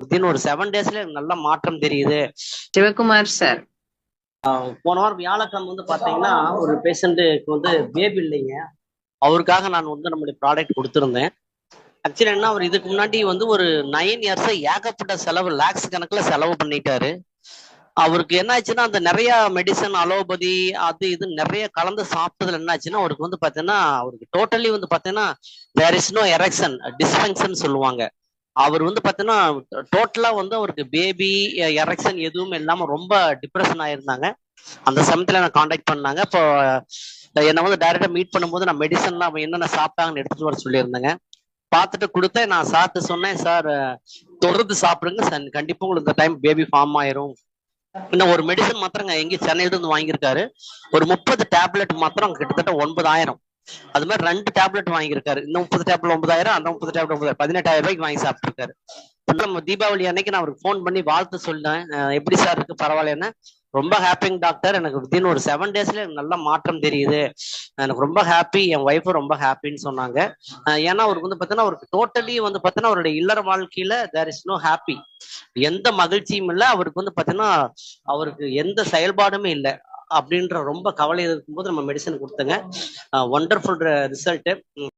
Within ஒரு 7 டேஸ்ல நல்ல மாற்றம் தெரியுது. சிவகுமார் சார், போன வாரம் வியாழக்கிழமை வந்து பாத்தீங்கன்னா ஒரு பேஷண்ட்டுக்கு வந்து பேபி இல்லைங்க. அவருக்காக நான் வந்து நம்மளுடைய ப்ராடக்ட் கொடுத்துருந்தேன். ஆக்சுவலி என்ன, அவர் இதுக்கு முன்னாடி வந்து ஒரு 9 இயர்ஸா ஏகப்பட்ட செலவு, லேக்ஸ் கணக்குல செலவு பண்ணிட்டாரு. அவருக்கு என்ன ஆச்சுன்னா, அந்த நிறைய மெடிசன், அலோபதி, அது இது நிறைய கலந்து சாப்பிட்டதுல என்ன ஆச்சுன்னா, அவருக்கு வந்து பாத்தீங்கன்னா அவருக்கு டோட்டலி வந்து பாத்தீங்கன்னா there is no erection, dysfunction சொல்லுவாங்க. அவர் வந்து பாத்தீங்கன்னா டோட்டலா வந்து அவருக்கு பேபி எரெக்ஷன் எதுவுமே இல்லாம ரொம்ப டிப்ரெஷன் ஆயிருந்தாங்க. அந்த சமயத்துல நான் காண்டாக்ட் பண்ணாங்க. இப்போ என்னை வந்து டைரக்டா மீட் பண்ணும்போது நான் மெடிசன்லாம் அவன் என்னென்ன சாப்பிட்டாங்கன்னு எடுத்துட்டு வர சொல்லியிருந்தேங்க. பார்த்துட்டு கொடுத்தேன். நான் சார்ட்டு சொன்னேன், சார் தொடர்ந்து சாப்பிடுங்க சார், கண்டிப்பா உங்களுக்கு இந்த டைம் பேபி ஃபார்ம் ஆயிரும். இன்னும் ஒரு மெடிசன் மாத்திரங்க எங்கேயும் சென்னையில இருந்து வாங்கியிருக்காரு. ஒரு 30 டேப்லெட் மாத்திரம் கிட்டத்தட்ட 9,000. அது மாதிரி 2 டேப்லெட் வாங்கியிருக்காரு. இந்த 30 டேப்லெட் 9,000, அந்த 30 டேப்லெட் 9,000, 18,000 ரூபாய்க்கு வாங்கி சாப்பிட்டுருக்காரு. நம்ம தீபாவளி அன்னைக்கு நான் அவருக்கு ஃபோன் பண்ணி வாழ்த்து சொன்னேன். எப்படி சார் இருக்கு, பரவாயில்லன்னு. ரொம்ப ஹாப்பிங் டாக்டர், எனக்கு வித்தின் ஒரு 7 டேஸ்ல நல்ல மாற்றம் தெரியுது, எனக்கு ரொம்ப ஹாப்பி, என் ஒய்ஃபும் ரொம்ப ஹாப்பின்னு சொன்னாங்க. ஏன்னா அவருக்கு வந்து பார்த்தீங்கன்னா அவருக்கு டோட்டலி வந்து பார்த்தீங்கன்னா அவருடைய இல்லற வாழ்க்கையில தேர் இஸ் நோ ஹாப்பி, எந்த மகிழ்ச்சியும் இல்லை. அவருக்கு வந்து பார்த்தீங்கன்னா அவருக்கு எந்த செயல்பாடுமே இல்லை அப்படின்ற ரொம்ப கவலை இருக்கும்போது நம்ம மெடிசன் கொடுத்தங்க. Wonderful result.